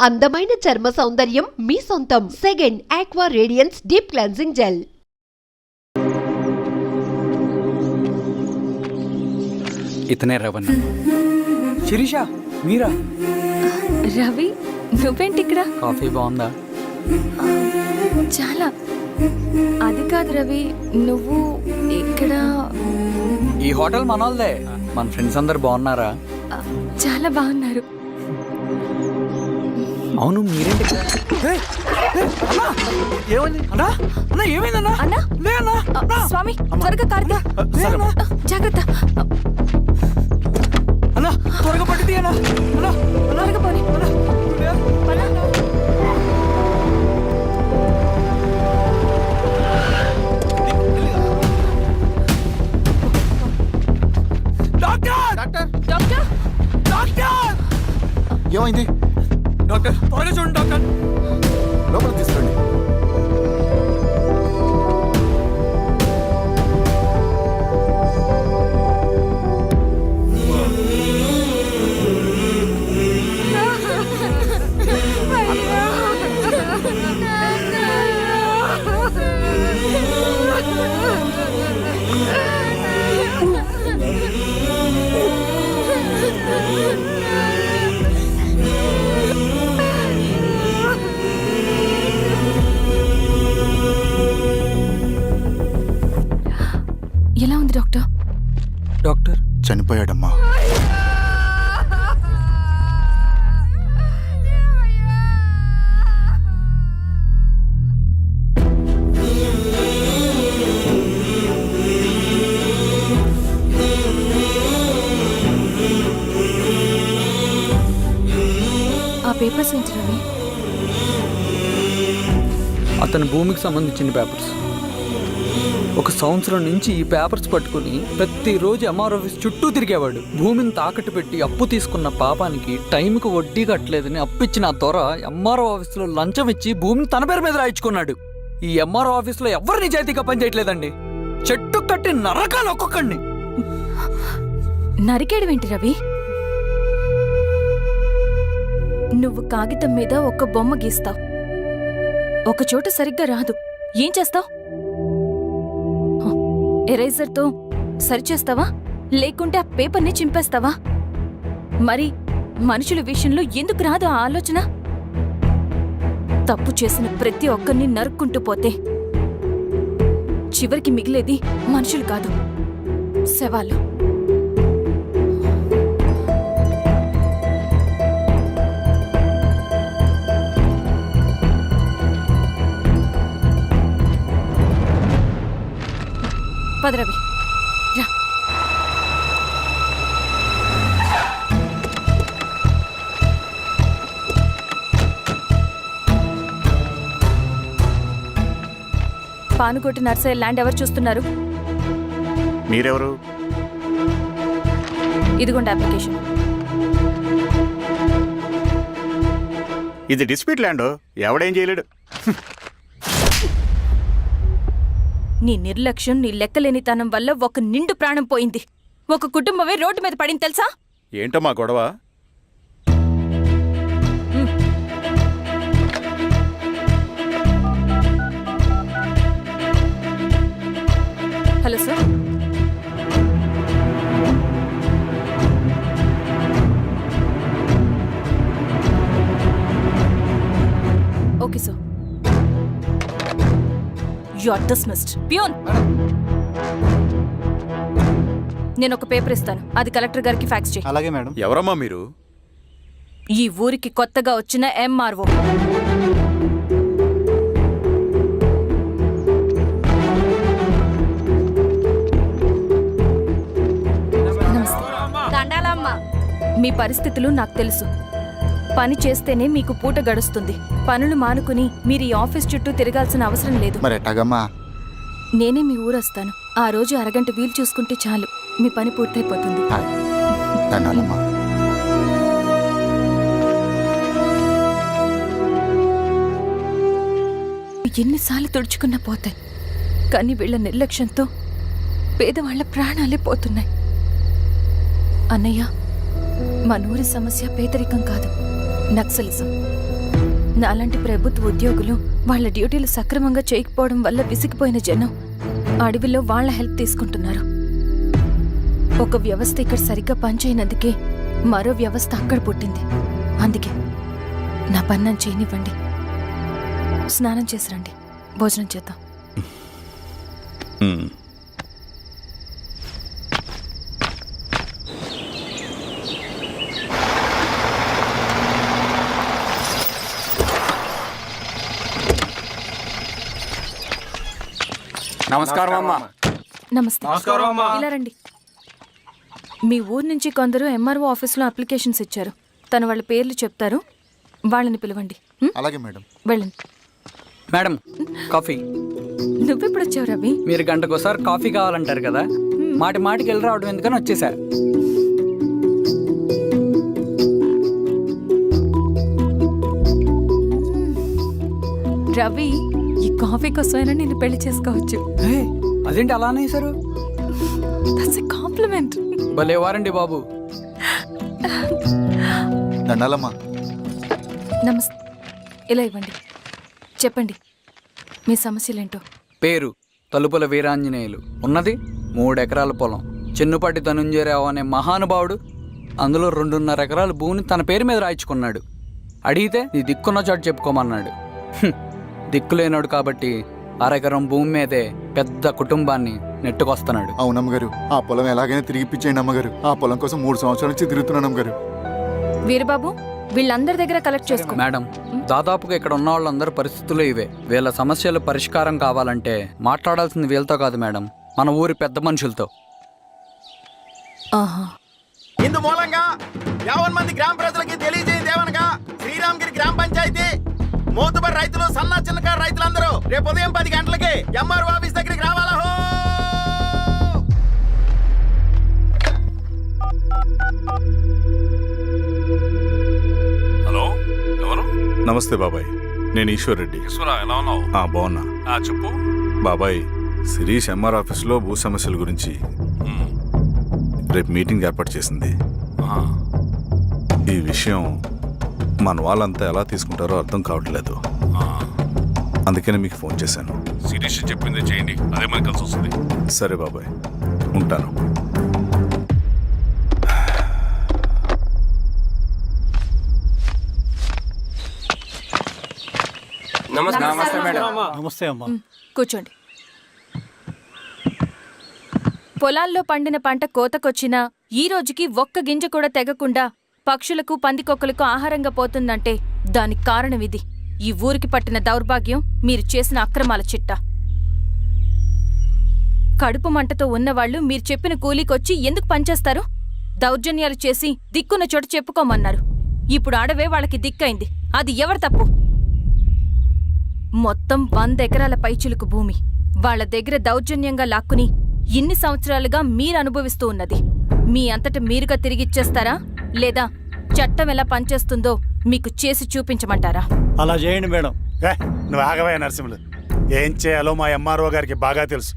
అందమైన చర్మ సౌందర్యం మీ సొంతం. Second aqua radiance deep cleansing gel. ఇతనే రవణ. శిరీష మీరా? రవి నువ్వేంటి ఇక్కడ? కాఫీ బాగుందా? చాలా. అది కాదు రవి, నువ్వు ఇక్కడ? ఈ హోటల్ మనోల్దే. మన ఫ్రెండ్స్ అందరు బాగున్నారా? చాలా బాగున్నారు. అవును మీరేంటి? ఏమైంది అన్నా? అన్నా ఏమైందన్నా? అన్నా లే అన్నా. స్వామి త్వరగా కారుతా. జాగ్రత్త అన్నా, త్వరగా పట్టిది అన్నా. అన్నా త్వరగా పోనీ. ఏమైంది డాక్టర్? త్వరగా చూడండి డాక్టర్. లోపల తీసుకురండి. ఎలా ఉంది డాక్టర్? డాక్టర్ చనిపోయాడమ్మా. ఆ పేపర్స్ ఏంటి రవి? అతని భూమికి సంబంధించిన పేపర్స్. ఒక సంవత్సరం నుంచి ఈ పేపర్స్ పట్టుకుని ప్రతిరోజు ఎంఆర్ ఆఫీస్ చుట్టూ తిరిగేవాడు. భూమిని తాకట్టు పెట్టి అప్పు తీసుకున్న పాపానికి టైంకి వడ్డీ కట్టలేదని అప్పిచ్చిన ఆ దొర ఎంఆర్ఓ ఆఫీస్లో లంచం ఇచ్చి భూమిని తన పేరు మీద రాయించుకున్నాడు. ఈ ఎంఆర్ఓ ఆఫీస్లో ఎవరు నిజాయితీగా పనిచేయట్లేదండి. చెట్టు కట్టి నరకాలు ఒక్కొక్కడిని. నరికేయడం ఏంటి రవి? నువ్వు కాగితం మీద ఒక బొమ్మ గీస్తావు, ఒక చోట సరిగ్గా రాదు, ఏం చేస్తావు? ఎరేజర్తో సరిచేస్తావా, లేకుంటే ఆ పేపర్ని చింపేస్తావా? మరి మనుషుల విషయంలో ఎందుకు రాదు ఆ ఆలోచన? తప్పు చేసిన ప్రతి ఒక్కరిని నరుక్కుంటూ పోతే చివరికి మిగిలేది మనుషులు కాదు, శవాలు. పద రవి, రా. పానుకోటి నర్సరీ ల్యాండ్ ఎవరు చూస్తున్నారు? మీరెవరు? ఇదిగోండి అప్లికేషన్. ఇది డిస్ప్యూట్ ల్యాండ్, ఎవడేం చేయలేడు. నీ నిర్లక్ష్యం, నీ లెక్కలేనితనం వల్ల ఒక నిండు ప్రాణం పోయింది. ఒక కుటుంబమే రోడ్డు మీద పడింది తెలుసా? ఏంటమ్మా గొడవ? Hello sir. Okay sir. You are dismissed. Pion. నేను ఒక పేపర్ ఇస్తాను, అది కలెక్టర్ గారికి ఫ్యాక్స్ చేయి. అలాగే మేడం. ఎవరమ్మా మీరు? ఈ ఊరికి కొత్తగా వచ్చిన ఎంఆర్ఓ. మీ పరిస్థితులు నాకు తెలుసు. పని చేస్తేనే మీకు పూట గడుస్తుంది. పనులు మానుకుని మీరు ఈ ఆఫీస్ చుట్టూ తిరగాల్సిన అవసరం లేదు. మరి ఎట్టాగమ్మా? నేనే మీ ఊరొస్తాను. ఆ రోజు అరగంట వీలు చూసుకుంటే చాలు, మీ పని పూర్తయిపోతుంది. ధన్యవాదమ్మా. ఎన్నిసార్లు తుడుచుకున్నా పోతాయి, కానీ వీళ్ళ నిర్లక్ష్యంతో పేదవాళ్ల ప్రాణాలే పోతున్నాయి. అన్నయ్య, మన ఊరి సమస్య పేదరికం కాదు, నక్సలిజం. నాలాంటి ప్రభుత్వ ఉద్యోగులు వాళ్ళ డ్యూటీలు సక్రమంగా చేయకపోవడం వల్ల విసిగిపోయిన జనం అడవిలో వాళ్ళ హెల్ప్ తీసుకుంటున్నారు. ఒక వ్యవస్థ ఇక్కడ సరిగ్గా పనిచేయనందుకే మరో వ్యవస్థ అక్కడ పుట్టింది. అందుకే నా పని నన్ను చేయనివ్వండి. స్నానం చేసి రండి, భోజనం చేద్దాం. నమస్కారం అమ్మా. నమస్తే. ఇలా రండి. మీ ఊరు నుంచి కొందరు ఎంఆర్ఓ ఆఫీస్లో అప్లికేషన్స్ ఇచ్చారు. తను వాళ్ళ పేర్లు చెప్తారు, వాళ్ళని పిలవండి. అలాగే మేడం. వెళ్ళండి. Madam, coffee. నువ్వెప్పుడు వచ్చావు రవి? మీరు గంటకోసారి కాఫీ కావాలంటారు కదా, మాటి మాటికి వెళ్ళి రావడం ఎందుకని వచ్చేసా. రవి, ఈ కాఫీ కోసమైనా నేను పెళ్లి చేసుకోవచ్చు. అదేంటి అలా అనేసారు? That's a compliment. భలే వారండి బాబు. దండాలమ్మా. నమస్తే. ఇలా ఇవ్వండి. చెప్పండి మీ సమస్యలేంటో. పేరు తలుపుల వీరాంజనేయులు. ఉన్నది 3 ఎకరాల పొలం. చెన్నుపాటి ధనుంజయరావు అనే మహానుభావుడు అందులో 2.5 ఎకరాల భూమిని తన పేరు మీద రాయించుకున్నాడు. అడిగితే నీ దిక్కున్న చోటు చెప్పుకోమన్నాడు. దిక్కులేనాడు కాబట్టి 1/2 ఎకరం భూమి మీదే పెద్ద కుటుంబాన్ని నెట్టుకొస్తున్నాడు. అవునమ్మగారు, ఆ పొలం ఎలాగైనా తిరిగి ఇప్పించేయండి అమ్మగారు. ఆ పొలం కోసం 3 సంవత్సరాల నుంచి తిరుగుతున్నాను అమ్మగారు. వీరబాబు, వీళ్ళందరి దగ్గర కలెక్ట్ చేసుకో. మేడం, దాదాపుగా ఇక్కడ ఉన్న వాళ్ళందరూ పరిస్థితులు ఇవే. వీళ్ళ సమస్యలు పరిష్కారం కావాలంటే మాట్లాడాల్సింది వీళ్ళతో కాదు మేడం, మన ఊరి పెద్ద మనుషులతో. ఆహా. ఇందు మూలంగా 50 మంది గ్రామ ప్రజలకి తెలియజేయదేవనగా శ్రీరామగిరి గ్రామ పంచాయతీ మోతుబడి రైతులు, సన్న చిన్నకారు రైతులందరూ రేపు ఉదయం 10 గంటలకి ఎంఆర్ఓ ఆఫీస్ దగ్గరికి రావాలా. హలో, ఎవరు? నమస్తే బాబాయ్, నేను ఈశ్వర్ రెడ్డి. ఈశ్వరా, ఎలా ఉన్నావు? బాగున్నా. చెప్పు. బాబాయ్, శిరీష్ ఎంఆర్ ఆఫీస్లో భూ సమస్యల గురించి రేపు మీటింగ్ ఏర్పాటు చేసింది. ఈ విషయం మన వాళ్ళంతా ఎలా తీసుకుంటారో అర్థం కావట్లేదు. అందుకనే మీకు ఫోన్ చేశాను. శిరీష్ చెప్పింది చేయండి, అదే మనకు కలిసి వస్తుంది. సరే బాబాయ్, ఉంటాను. నమస్తే మేడం. నమస్తే అమ్మా. కూర్చోండి. పొలాల్లో పండిన పంట కోతకొచ్చినా ఈ రోజుకి ఒక్క గింజ కూడా తెగకుండా పక్షులకు, పందికొక్కలకు ఆహారంగా పోతుందంటే దానికి కారణం ఇది. ఈ ఊరికి పట్టిన దౌర్భాగ్యం మీరు చేసిన అక్రమాల చిట్టా. కడుపు మంటతో ఉన్నవాళ్లు మీరు చెప్పిన కూలీకొచ్చి ఎందుకు పనిచేస్తారు? దౌర్జన్యాలు చేసి దిక్కున్న చోట చెప్పుకోమన్నారు. ఇప్పుడు అడవే వాళ్ళకి దిక్కైంది. అది ఎవరి తప్పు? మొత్తం 100 ఎకరాల పైచిలుకు భూమి వాళ్ల దగ్గర దౌర్జన్యంగా లాక్కుని ఇన్ని సంవత్సరాలుగా మీరు అనుభవిస్తూ ఉన్నది. మీ అంతట మీరుగా తిరిగిచ్చేస్తారా, లేదా చట్టం ఎలా పనిచేస్తుందో మీకు చేసి చూపించమంటారా? అలా చేయండి మేడం. నువ్వు ఆగవయ్య నరసింహులు. ఏం చేయాలో మా ఎంఆర్ఓ గారికి బాగా తెలుసు.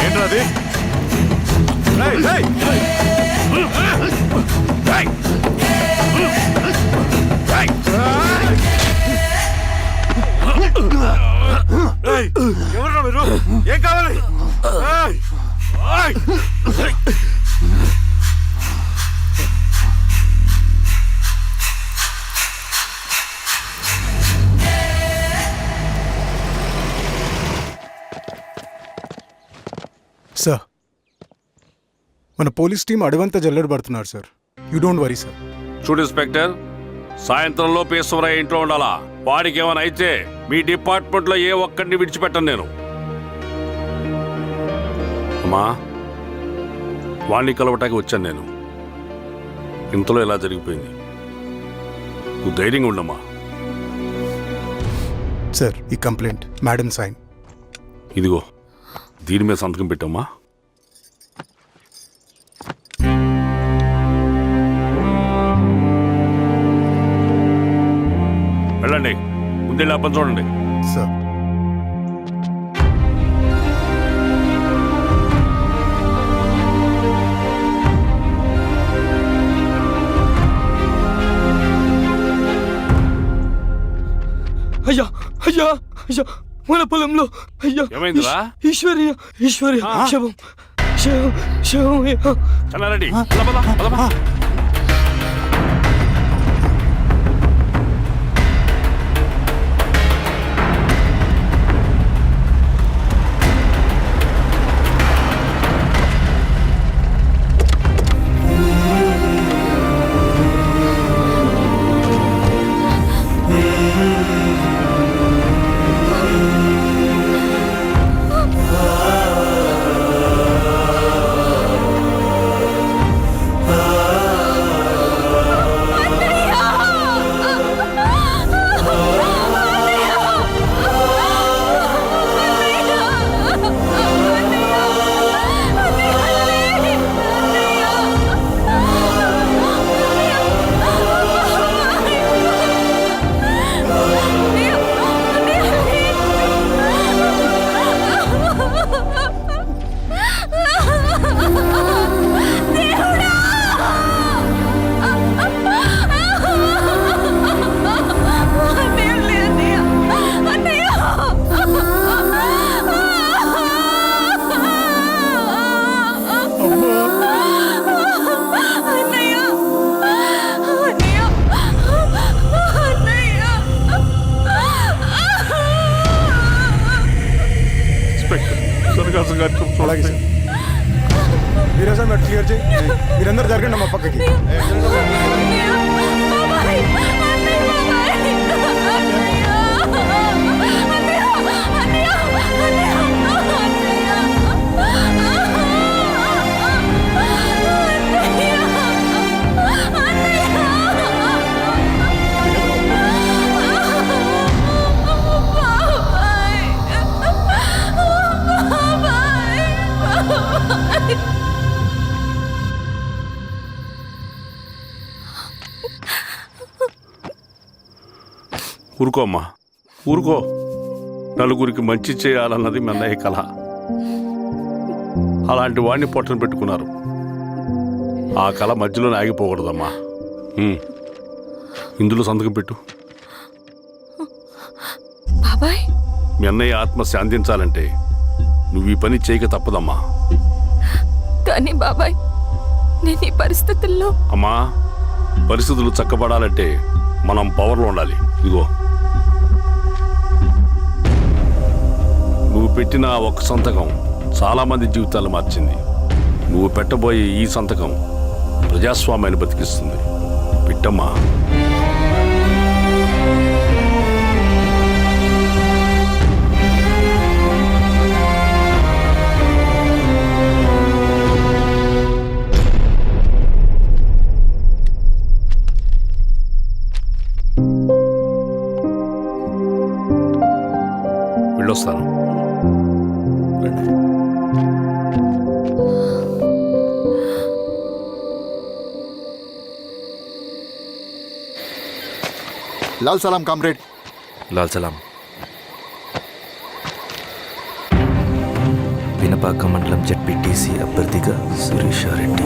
ఏంట్రాది? ఎవరు మీరు? ఏం కావాలి? సార్, మన పోలీస్ టీం అడవంతా జల్లెడు పడుతున్నారు sir. You don't worry sir. చూడు ఇన్స్పెక్టర్, సాయంత్రంలో పేశ్వరయ్య ఇంట్లో ఉండాలా. వాడికి ఏమైనా అయితే మీ డిపార్ట్మెంట్లో ఏ ఒక్కడిని విడిచిపెట్టను నేను. అమ్మా, వాణ్ణి కలవటానికి వచ్చాను నేను. ఇంతలో ఎలా జరిగిపోయింది. నువ్వు ధైర్యంగా ఉండమ్మా. సార్, ఈ కంప్లైంట్ మేడం సైన్. ఇదిగో దీని మీద సంతకం పెట్టమ్మా. వెళ్ళండి, ముందే అప్పని చూడండి. సార్ అయ్యా అయ్యా అయ్యా, మన పొలంలో అయ్యా ఏమైందిరా? ఈశ్వర్య ఈశ్వర్య శవం శవం శవం. చెన్నారెడ్డి, పద, పద, పద, పద. అలాగే సార్. మీరే సార్ మెట్లు క్లియర్ చేయి. మీరందరూ జరగండి మా పక్కకి. ఊరుకో అమ్మా, ఊరుకో. నలుగురికి మంచి చేయాలన్నది మీ అన్నయ్య కళ. అలాంటి వాడిని పొట్టన పెట్టుకున్నారు. ఆ కళ మధ్యలోనే ఆగిపోకూడదమ్మా. ఇందులో సంతకం పెట్టు. బాబాయ్, మీ అన్నయ్య ఆత్మ శాంతించాలంటే నువ్వు ఈ పని చేయక తప్పదమ్మా. కానీ బాబాయ్, నేను ఈ పరిస్థితుల్లో... అమ్మా, పరిస్థితులు చక్కబడాలంటే మనం పవర్లో ఉండాలి. ఇదిగో, నువ్వు పెట్టిన ఒక్క సంతకం చాలా మంది జీవితాలు మార్చింది. నువ్వు పెట్టబోయే ఈ సంతకం ప్రజాస్వామ్యాన్ని బతికిస్తుంది. పెట్టమ్మా. వెళ్ళొస్తాను. లాల్ సలాం కామ్రేడ్. లాల్ సలాం. పినపాక మండలం జెడ్పీటీసీ అభ్యర్థిగా శిరీషారెడ్డి.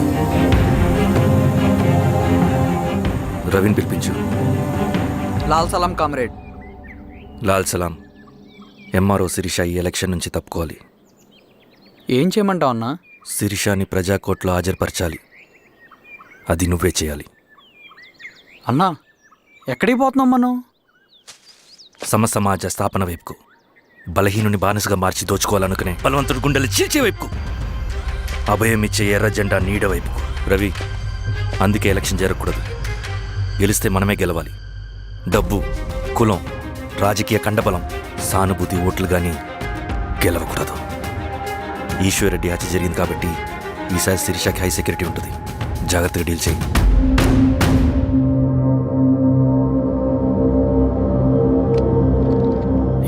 రవిని పిలిపించు. లాల్ సలాం కామ్రేడ్. లాల్ సలాం. ఎంఆర్ఓ శిరీష ఈ ఎలక్షన్ నుంచి తప్పుకోవాలి. ఏం చేయమంటావు అన్నా? శిరీషాని ప్రజాకోర్టులో హాజరుపరచాలి. అది నువ్వే చేయాలి. అన్నా, ఎక్కడికి పోతున్నాం మనం? సమసమాజ స్థాపన వైపుకు. బలహీనుని బానిసగా మార్చి దోచుకోవాలనుకునే బలవంతుడి గుండెలు చీల్చే వైపుకు. అభయం ఇచ్చే ఎర్ర జెండా నీడ వైపుకు. రవి, అందుకే ఎలక్షన్ జరగకూడదు. గెలిస్తే మనమే గెలవాలి. డబ్బు, కులం, రాజకీయ కండబలం, సానుభూతి ఓట్లు కానీ గెలవకూడదు. ఈశ్వర్రెడ్డి హత్య జరిగింది కాబట్టి ఈసారి శిరీషకి హై సెక్యూరిటీ ఉంటుంది. జాగ్రత్తగా డీల్ చేయి.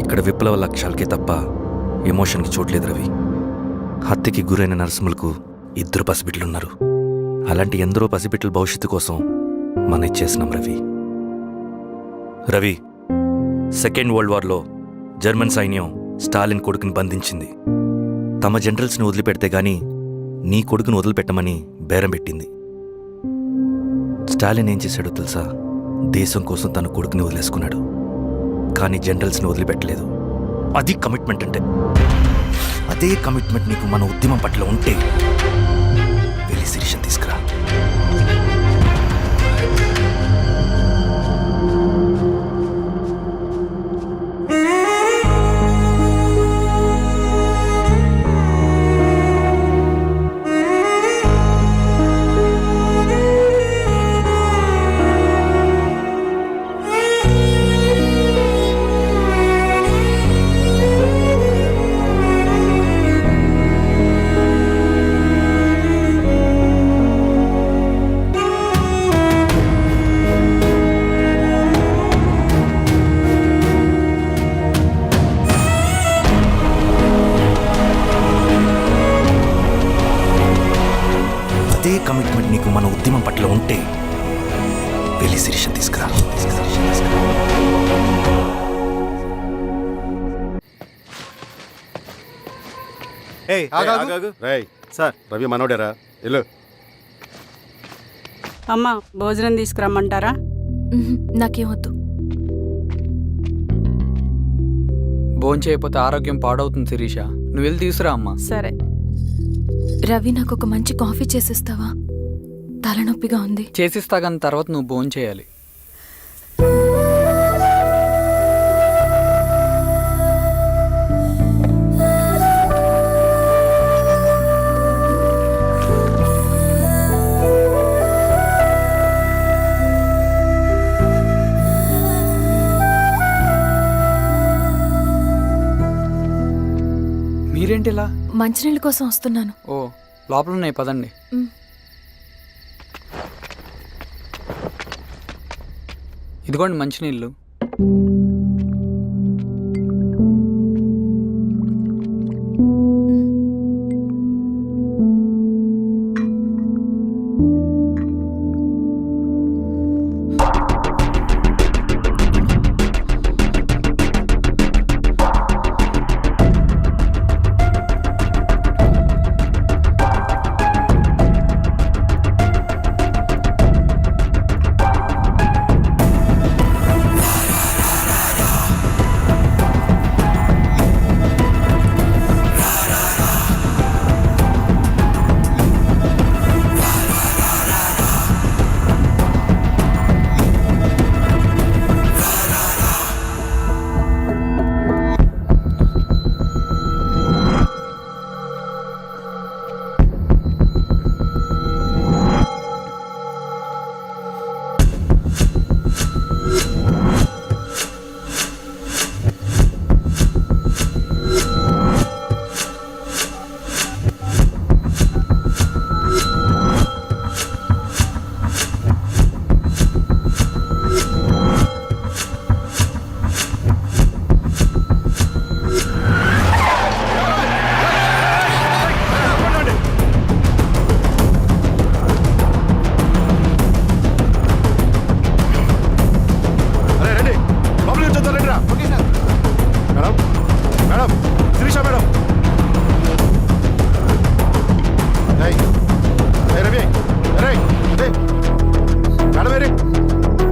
ఇక్కడ విప్లవ లక్ష్యాలకే తప్ప ఎమోషన్కి చోట్లేదు రవి. హత్యకి గురైన నరసింహులకు 2 పసిబిడ్డలున్నారు. అలాంటి ఎందరో పసిబిడ్డల భవిష్యత్తు కోసం మనం ఇచ్చేసినాం రవి. రవి, సెకండ్ వరల్డ్ వార్లో జర్మన్ సైన్యం స్టాలిన్ కొడుకుని బంధించింది. తమ జనరల్స్ని వదిలిపెడితే గాని నీ కొడుకుని వదిలిపెట్టమని బేరం పెట్టింది. స్టాలిన్ ఏం చేశాడో తెలుసా? దేశం కోసం తన కొడుకుని వదిలేసుకున్నాడు. కానీ జనరల్స్ని వదిలిపెట్టలేదు. అది కమిట్మెంట్ అంటే. అదే కమిట్మెంట్ నీకు మన ఉద్యమం పట్ల ఉంటే వెళ్ళి శిరీషను తీసుకురా. అదే కమిట్మెంట్ నీకు మన ఉద్యమం పట్ల ఉంటే వెళ్ళి శిరీషను తీసుకురా. సార్ రవి మనోడేరా వెళ్ళు. అమ్మా భోజనం తీసుకురమ్మంటారా? నాకేం వద్దు. భోంచేయకపోతే ఆరోగ్యం పాడవుతుంది శిరీష. నువ్వు వెళ్ళి తీసురా అమ్మా. సరే. రవి, నాకు ఒక మంచి కాఫీ చేసిస్తావా? తలనొప్పిగా ఉంది. చేసిస్తా కానీ తర్వాత నువ్వు భోంచేయాలి. మీరేంటిలా? మంచినీళ్ళ కోసం వస్తున్నాను. ఓ, లోపల ఉన్నాయి, పదండి. ఇదిగోండి మంచినీళ్ళు.